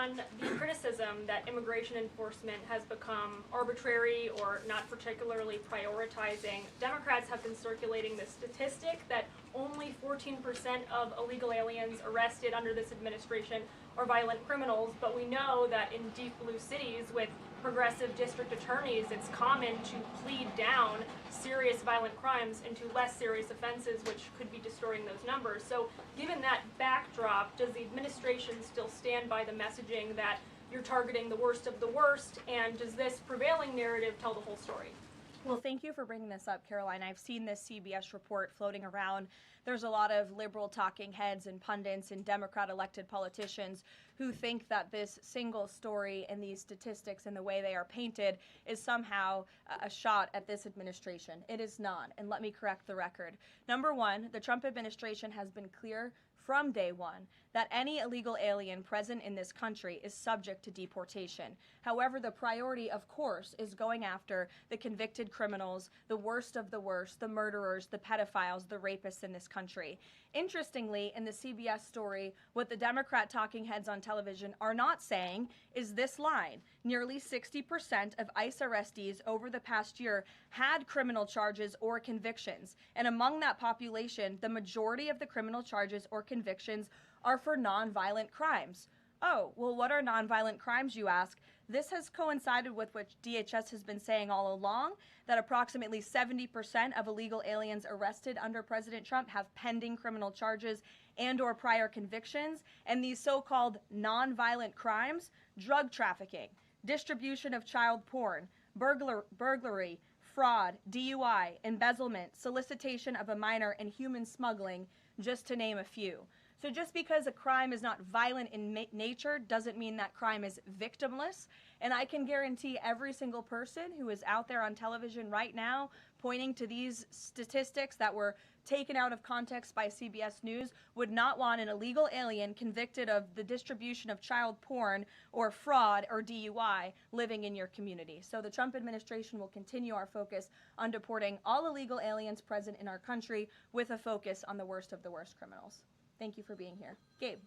on the criticism that immigration enforcement has become arbitrary or not particularly prioritizing, Democrats have been circulating this statistic that only 14% of illegal aliens arrested under this administration are violent criminals, but we know that in deep blue cities with progressive district attorneys, it's common to plead down serious violent crimes into less serious offenses, which could be distorting those numbers. So given that backdrop, does the administration still stand by the messaging that you're targeting the worst of the worst, and does this prevailing narrative tell the whole story? Well, thank you for bringing this up, Karoline. I've seen this CBS report floating around. There's a lot of liberal talking heads and pundits and Democrat elected politicians who think that this single story and these statistics and the way they are painted is somehow a shot at this administration. It is not, and let me correct the record. Number one, the Trump administration has been clear from day one that any illegal alien present in this country is subject to deportation. However, the priority, of course, is going after the convicted criminals, the worst of the worst, the murderers, the pedophiles, the rapists in this country. Interestingly, in the CBS story, what the Democrat talking heads on television are not saying is this line. Nearly 60% of ICE arrestees over the past year had criminal charges or convictions. And among that population, the majority of the criminal charges or convictions are for nonviolent crimes. Oh, well, what are nonviolent crimes, you ask? This has coincided with what DHS has been saying all along, that approximately 70% of illegal aliens arrested under President Trump have pending criminal charges and or prior convictions, and these so-called nonviolent crimes, drug trafficking, distribution of child porn, burglary, fraud, DUI, embezzlement, solicitation of a minor, and human smuggling, just to name a few. So just because a crime is not violent in nature doesn't mean that crime is victimless. And I can guarantee every single person who is out there on television right now pointing to these statistics that were taken out of context by CBS News would not want an illegal alien convicted of the distribution of child porn or fraud or DUI living in your community. So the Trump administration will continue our focus on deporting all illegal aliens present in our country with a focus on the worst of the worst criminals. Thank you for being here. Gabe.